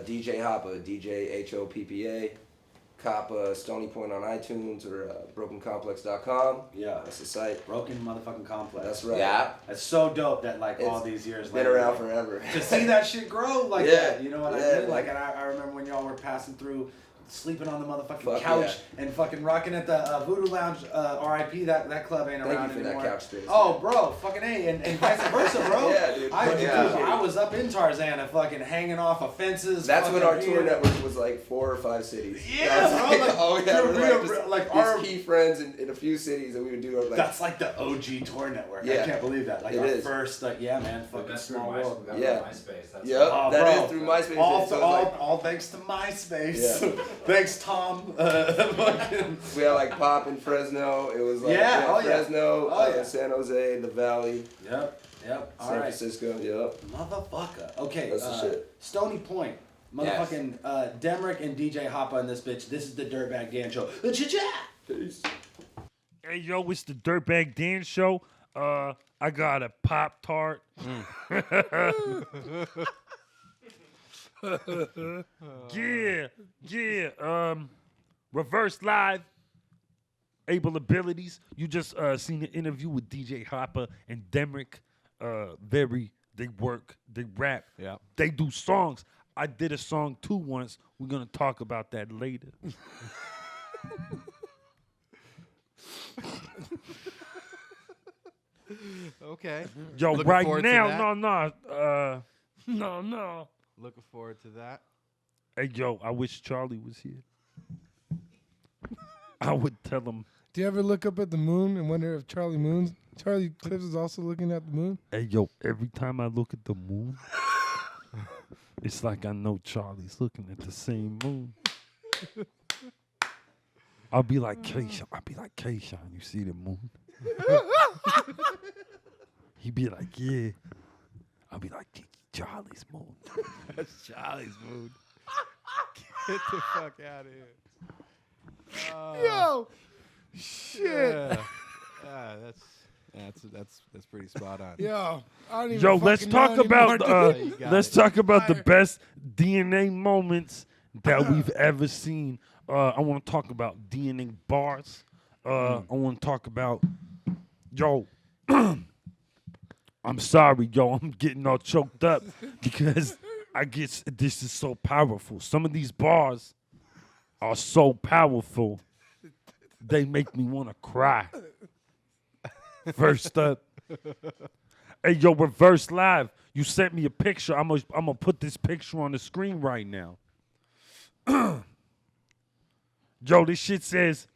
DJ Hoppa, DJ HOPPA. Cop Stony Point on iTunes or BrokenComplex.com.
Yeah.
That's the site.
Broken motherfucking Complex.
That's right.
Yeah.
It's so dope that like all these years
been
later,
around forever.
to see that shit grow like that, you know what I
Yeah,
mean? Like,
man.
and I remember when y'all were passing through, sleeping on the motherfucking
Fuck
couch and fucking rocking at the Voodoo Lounge. RIP, that club ain't
Thank
around
you for
anymore.
that couch space.
Oh, bro, fucking A, and vice versa, bro.
Yeah, dude.
I was up in Tarzana, fucking hanging off of fences.
That's when
fucking
our tour
being-
network was like 4 or 5 cities.
Yeah, bro. Like,
oh yeah,
dude,
we're like,
like
just
our.
these key friends in a few cities, and we would do like.
That's like the OG tour network. I
Yeah.
can't believe that. Like
It
our
is.
first, man, fucking small world.
Yeah.
MySpace. That's
Yep,
Oh,
that
bro.
is through MySpace.
All,
so it's like,
all thanks to MySpace.
Yeah.
Thanks, Tom. Fucking.
we had like Pop in Fresno. It was like Fresno, San Jose, the Valley,
Yep. All
San
right.
Francisco. Yep.
Motherfucker. Okay.
That's the shit.
Stony Point. Motherfucking Demrick and DJ Hoppa in this bitch. This is the Dirtbag Dan Show. Cha-cha!
Peace.
Hey yo, it's the Dirtbag Dan Show. I got a Pop-Tart. Yeah. Reverse live. Abel abilities. You just seen an interview with DJ Hoppa and Demrick. They work, they rap,
Yeah.
they do songs. I did a song too once. We're gonna talk about that later.
Okay.
Yo,
Looking
right
forward to
now,
that.
no.
Looking forward to that.
Hey, yo, I wish Charlie was here. I would tell him,
Do you ever look up at the moon and wonder if Charlie Clips is also looking at the moon?
hey, yo, every time I look at the moon, it's like I know Charlie's looking at the same moon. I'll be like, Kayshawn, you see the moon? He'd be like, yeah. I'll be like, Charlie's moon.
That's Charlie's mood. Get the fuck out of here.
Yo, shit.
Yeah, that's pretty spot on.
Yo, I don't even
Yo, let's
fucking
talk
know
about
anymore, dude.
You got
let's
it.
talk about the best DNA moments that we've ever seen. I want to talk about DNA bars. I want to talk about yo. I'm sorry, yo. I'm getting all choked up because I guess this is so powerful. Some of these bars are so powerful, they make me want to cry. First up, hey, yo, reverse live. You sent me a picture. I'm gonna put this picture on the screen right now. Yo, this shit says,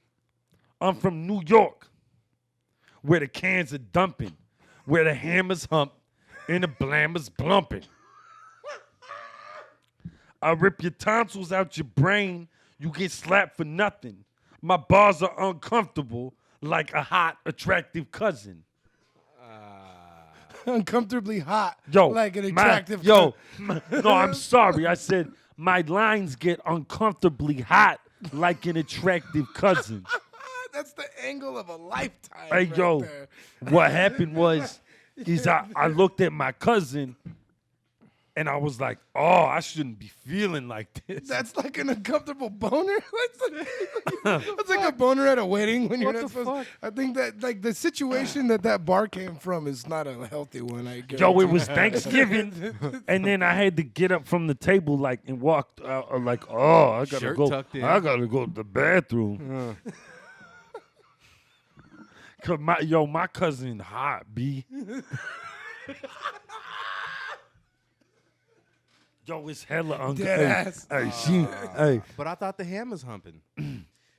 I'm from New York, where the cans are dumping, where the hammers hump, and the blammers blumping. I rip your tonsils out your brain, you get slapped for nothing. My bars are uncomfortable like a hot, attractive cousin.
Uncomfortably hot.
Yo,
like an
my-
attractive.
no, I'm sorry. I said my lines get uncomfortably hot like an attractive cousin.
That's the angle of a lifetime.
Hey,
right
yo,
there.
what happened was, I looked at my cousin, and I was like, oh, I shouldn't be feeling like this.
That's like an uncomfortable boner. That's like a boner at a wedding when you're
What
not
the
supposed.
fuck?
I think that like the situation that bar came from is not a healthy one. I guess.
Yo, it was Thanksgiving, and then I had to get up from the table and walk like, oh, I gotta
Shirt
go.
tucked in.
I gotta go to the bathroom. Cause my cousin hot, B. Yo, it's hella
Deadass.
Hey,
But I thought the ham was humping.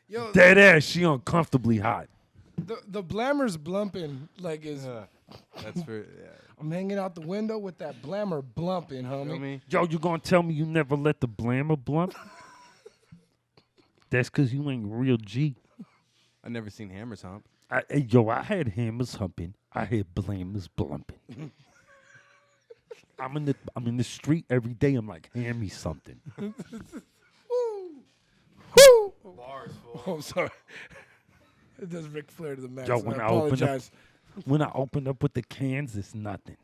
Yo,
dead ass, she uncomfortably hot.
the blammer's blumping like is.
That's for.
I'm hanging out the window with that blammer blumping,
You know
homie.
what I mean?
Yo, you gonna tell me you never let the blammer blump? That's cause you ain't real G.
I never seen hammers hump.
I had hammers humping. I had blammers blumping. I'm in the street every day. I'm like, hand me something.
Woo! Bars full. Oh, sorry. It does Ric Flair to the max.
Yo,
and
when
I
I open up,
apologize.
when I open up with the cans, it's nothing.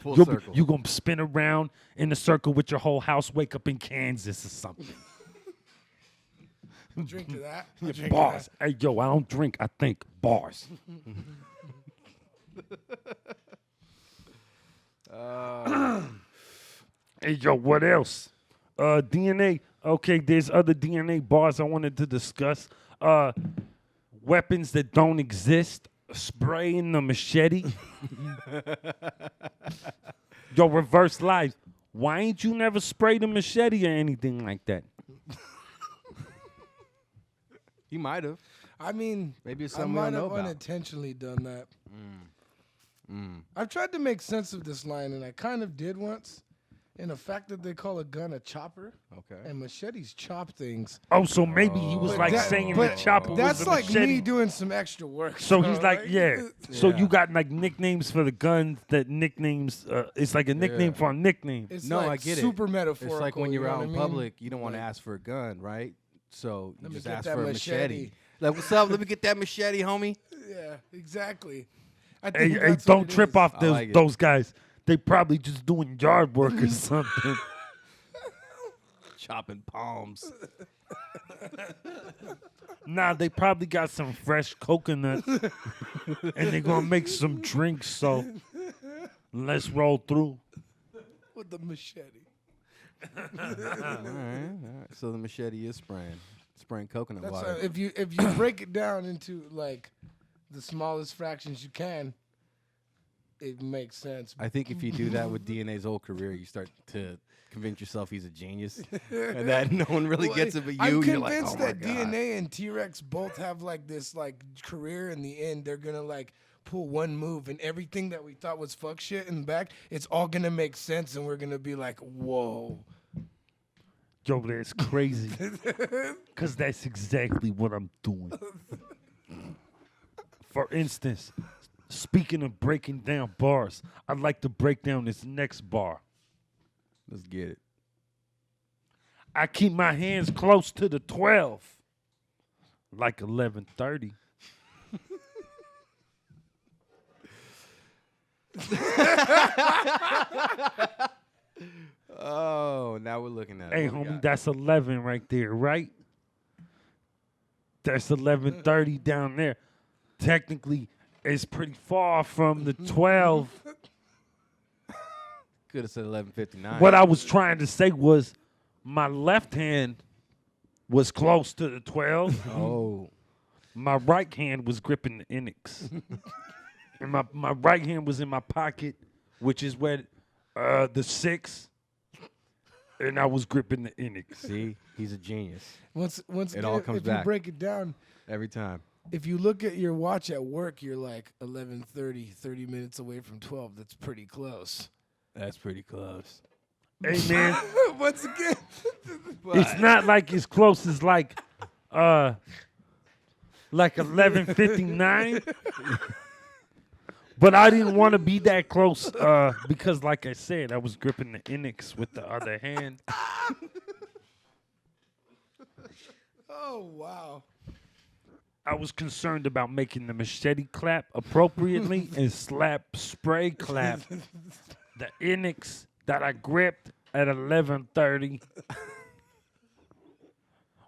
Full
You'll
circle.
you gonna spin around in a circle with your whole house, wake up in Kansas or something.
Drink to that. I'll drink to
Bars.
that.
Hey, yo, I don't drink. I think bars. Hey, yo, what else? DNA. Okay, there's other DNA bars I wanted to discuss. Weapons that don't exist. Spraying the machete. Yo, reverse life. Why ain't you never sprayed a machete or anything like that?
He might have.
I mean,
Maybe it's
I
something we
might
don't know
have
about.
unintentionally done that. I've tried to make sense of this line, and I kind of did once. In the fact that they call a gun a chopper,
Okay.
and machetes chop things.
Oh, so maybe he was
But
like
that-
saying the
but
chopper
That's
was a
like
machete.
me doing some extra work.
So
you
he's
know,
like, yeah. So
Yeah.
you got like nicknames for the guns that nicknames. It's like a nickname
Yeah.
for a nickname.
It's
No,
like
I get it.
super metaphorical.
It's like when
you
you're
know
out
what
in
I mean?
public, you don't want to
Like,
ask for a gun, right? So you
Let me
just
get
ask
that
for a
machete.
machete. Like, what's up? Let me get that machete, homie.
Yeah, exactly. I
Hey,
think
hey,
that's what
don't
it
trip
is.
off
I like it.
those guys. They probably just doing yard work or something.
Chopping palms.
Nah, they probably got some fresh coconuts and they're gonna make some drinks, so let's roll through.
With the machete.
All right. So the machete is spraying coconut
That's
water.
if you break it down into like the smallest fractions you can, it makes sense.
I think if you do that with DNA's whole career, you start to convince yourself he's a genius, and that no one really gets it but you.
I'm
You're like,
convinced
oh my
that
God.
DNA and T-Rex both have like this like career. In the end, they're gonna like pull one move, and everything that we thought was fuck shit in the back, it's all gonna make sense, and we're gonna be like, whoa.
Yo, that's crazy. Because that's exactly what I'm doing. For instance, speaking of breaking down bars, I'd like to break down this next bar.
Let's get it.
I keep my hands close to the 12, like 11:30.
Oh, now we're looking at it.
Hey,
What we
homie,
got?
that's 11 right there, right? That's 11:30 down there. Technically, it's pretty far from the 12.
Could have said 11:59.
What I was trying to say was my left hand was close to the 12.
Oh,
My right hand was gripping the index. And my right hand was in my pocket, which is where the 6, and I was gripping the index.
see, he's a genius
Once
It
again,
all comes
if
back.
you break it down,
every time.
if you look at your watch at work, you're like 11:30, 30 minutes away from 12. That's pretty close.
That's pretty close.
Hey, man,
Once again,
it's not like as close as like 11:59. But I didn't want to be that close because, like I said, I was gripping the index with the other hand.
oh wow.
I was concerned about making the machete clap appropriately and spray clap the index that I gripped at 11:30,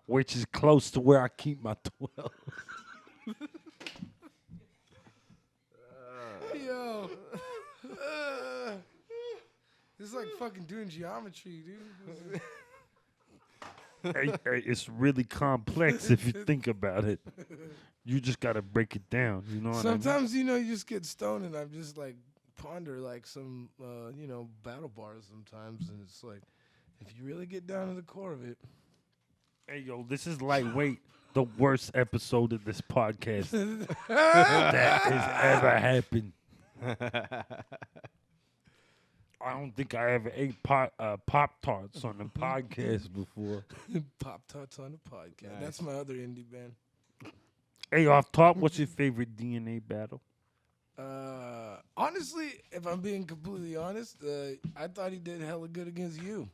which is close to where I keep my 12.
Yo. This is like fucking doing geometry, dude.
Hey, it's really complex if you think about it. You just gotta break it down. You know what
Sometimes, you just get stoned and I'm just like ponder like some, battle bars sometimes. And it's like, if you really get down to the core of it.
I mean? Hey, yo, this is lightweight. The worst episode of this podcast that has ever happened. I don't think I ever ate Pop-Tarts on the podcast before.
Pop-Tarts on the podcast.
Nice.
That's my other indie band.
Hey, off top, what's your favorite DNA battle?
Honestly, if I'm being completely honest, I thought he did hella good against you.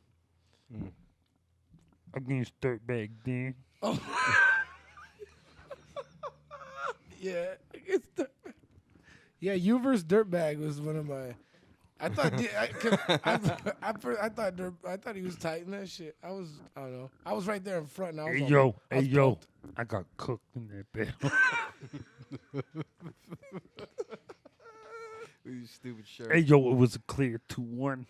Against Dirtbag, Dan.
Oh. Yeah. Yeah, you versus Dirtbag was one of my. I thought I thought he was tight in that shit. I don't know. I was right there in front. And I was
Hey,
on-
yo,
I was
hey, yo.
pumped.
I got cooked in that battle.
With your stupid shirt.
Hey, yo, it was a clear 2-1.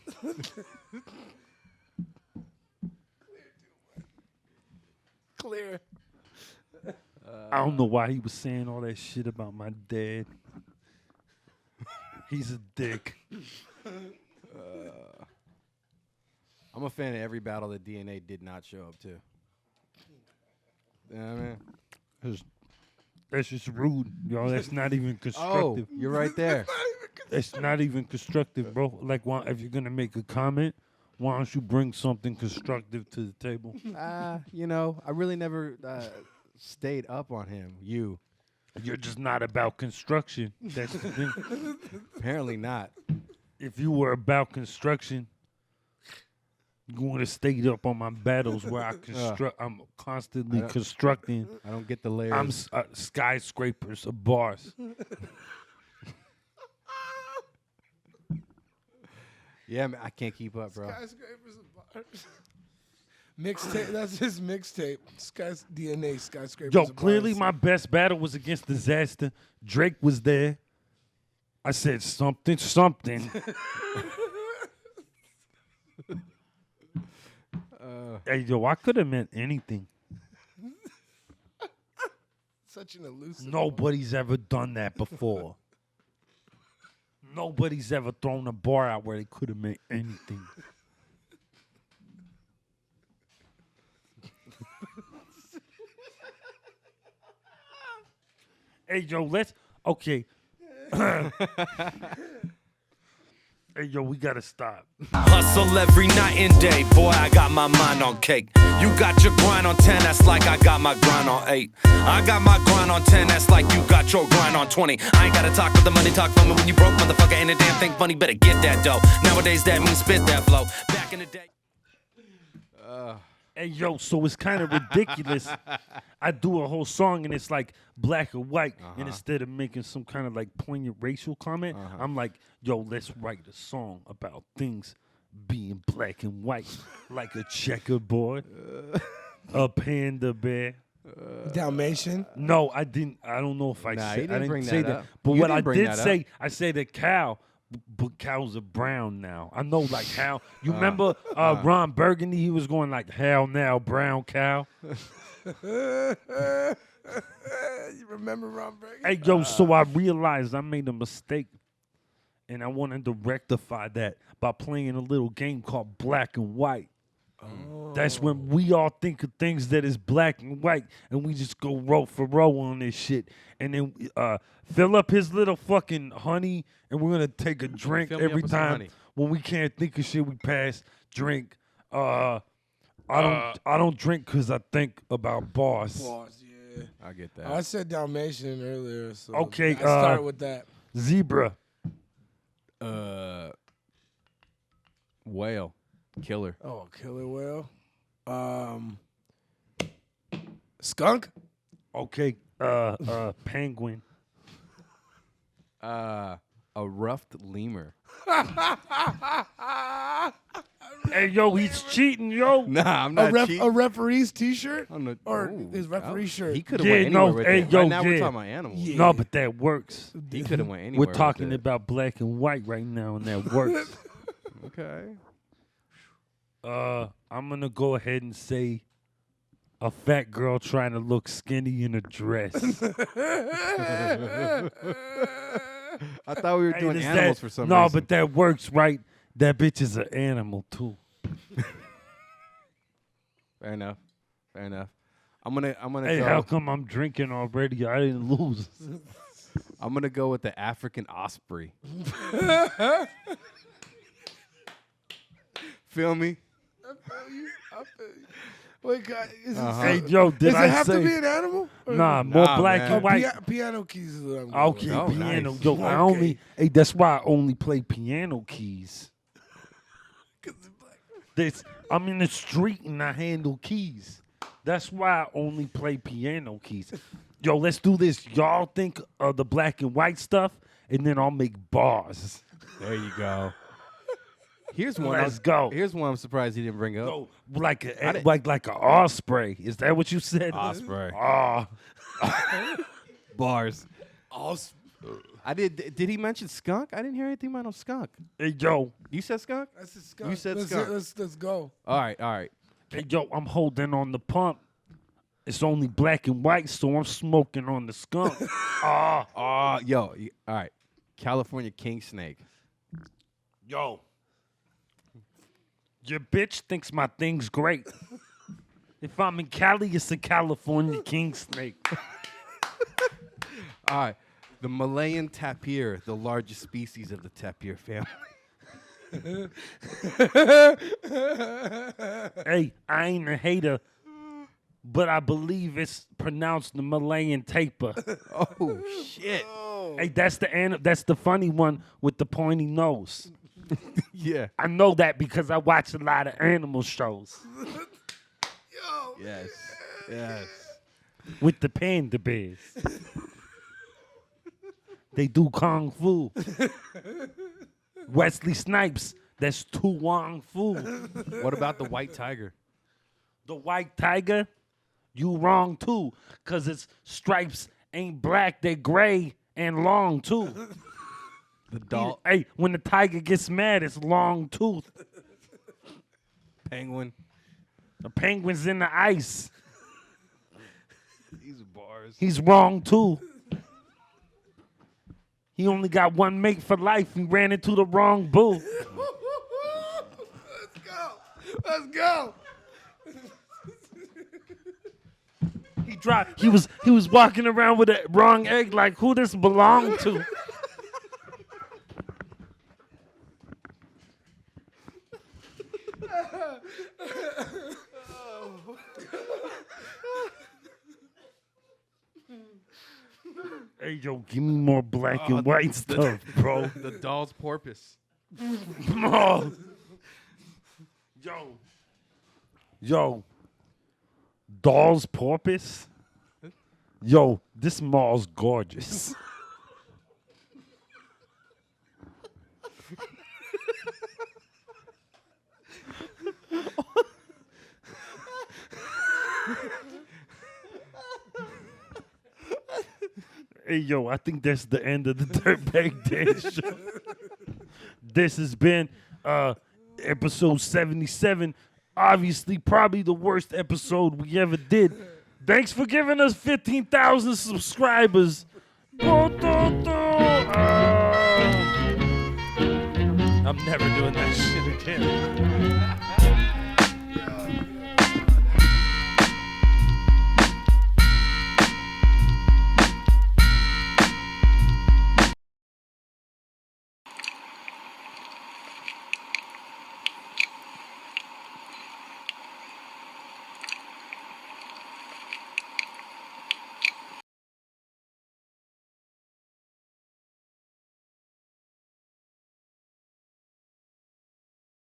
Clear.
I don't know why he was saying all that shit about my dad. He's a dick.
I'm a fan of every battle that DNA did not show up to. You know what I mean?
That's just rude, yo. That's not even
Oh,
constructive.
you're right there.
That's not even constructive, bro. Like, if you're gonna make a comment, why don't you bring something constructive to the table?
I really never stayed up on him. You.
You're just not about construction. That's the thing.
Apparently not.
If you were about construction, you would have stayed up on my battles where I construct. I'm constantly constructing.
I don't get the layers.
I'm skyscrapers of bars.
Yeah, man, I can't keep up, bro.
Skyscrapers and bars. Mixtape. That's his mixtape. DNA skyscrapers.
Yo,
and
clearly
bars.
my best battle was against Disaster. Drake was there. I said something. Hey, yo, I could have meant anything.
Such an elusive.
Nobody's ever done that before. Nobody's ever thrown a bar out where they could have meant anything. Hey, yo, okay. Hey, yo, we gotta stop.
Hustle every night and day, boy, I got my mind on cake. You got your grind on 10, that's like I got my grind on 8. I got my grind on 10, that's like you got your grind on 20. I ain't gotta talk with the money, talk for me when you broke, motherfucker. Ain't a damn thing funny, better get that dough. Nowadays that means spit that flow. Back in the day.
Hey, yo, so it's kind of ridiculous. I do a whole song and it's like black or white. And instead of making some kind of like poignant racial comment, I'm like, yo, let's write a song about things being black and white. Like a checkerboard, a panda bear.
Dalmatian.
No, I didn't. I don't know if I
Nah,
said
you didn't
I didn't
bring
say
that
that.
up.
But
You
what
didn't
I
bring
did
that up.
say, I said a cow. But cows are brown now. I know, like how you remember Ron Burgundy? He was going like, "Hell now, brown cow."
You remember Ron Burgundy?
Hey, yo, so I realized I made a mistake, and I wanted to rectify that by playing a little game called Black and White. That's when we all think of things that is black and white, and we just go row for row on this shit. And then fill up his little fucking honey, and we're gonna take a drink
Fill me up
every
with some
time
honey.
when we can't think of shit. We pass drink. I don't drink because I think about bars.
Boss, yeah.
I get that.
I said Dalmatian earlier, so
Okay,
I start with that.
Zebra.
Whale, killer.
Oh, killer whale. Skunk.
Okay, penguin.
A ruffed lemur.
Hey, yo, he's cheating, yo.
Nah, I'm not cheating.
A referee's T-shirt
I'm not-
or
Ooh,
his referee shirt.
He could have
Yeah,
went anywhere
no,
with
hey,
that.
yo,
Right now we're
yeah.
talking about animals.
Yeah.
No, but that works.
He could have went anywhere.
We're talking
with it.
about black and white right now, and that works.
Okay.
I'm gonna go ahead and say a fat girl trying to look skinny in a dress.
I thought we were doing
Does
animals
that-
for some
no,
reason.
but that works, right? That bitch is an animal too.
Fair enough. Fair enough. I'm gonna
Hey,
go.
how come I'm drinking already? I didn't lose.
I'm gonna go with the African osprey. Feel me?
I feel you. Wait, God, is
Hey, yo, did
does
I
it have
say?
to be an animal? Or-
Nah, more
Nah,
black
man.
and white.
Piano keys is what I'm going
Okay,
with.
Oh,
piano.
nice.
Yo, I
Okay.
only. Hey, that's why I only play piano keys. I'm in the street and I handle keys. That's why I only play piano keys. Yo, let's do this. Y'all think of the black and white stuff, and then I'll make bars.
There you go. Here's one.
Let's go.
Here's one I'm surprised he didn't bring up.
Yo, like a
didn't-
like a osprey. Is that what you said?
Osprey.
Ah,
Bars. I did. Did he mention skunk? I didn't hear anything about no skunk.
hey yo,
You said skunk?
That's a skunk.
You said
let's,
skunk.
Let's go.
All right. All right.
hey yo, I'm holding on the pump. It's only black and white, so I'm smoking on the skunk. Ah,
All right. California king snake.
yo, your bitch thinks my thing's great. If I'm in Cali, it's a California king snake.
All right. The Malayan tapir, the largest species of the tapir family.
Hey, I ain't a hater, but I believe it's pronounced the Malayan taper.
Oh shit.
Hey, that's the funny one with the pointy nose.
Yeah.
I know that because I watch a lot of animal shows
Yes. Yes.
with the panda bears. They do kung fu. Wesley Snipes That's Tu Wong Fu.
What about the white tiger?
The white tiger, you wrong too, cause its stripes ain't black, they gray and long too.
The dog
Hey, when the tiger gets mad, it's long tooth.
penguin.
The penguin's in the ice.
These bars.
He's wrong too. He only got one mate for life. He ran into the wrong bull.
Let's go.
He was walking around with a wrong egg, like who this belong to? Hey yo, give me more black and white stuff, bro.
The doll's porpoise.
Oh. Yo. Doll's porpoise? Yo, this mall's gorgeous. Hey, yo, I think that's the end of the Dirtbag Dance Show. This has been episode 77. Obviously, probably the worst episode we ever did. Thanks for giving us 15,000 subscribers. I'm never doing that shit again.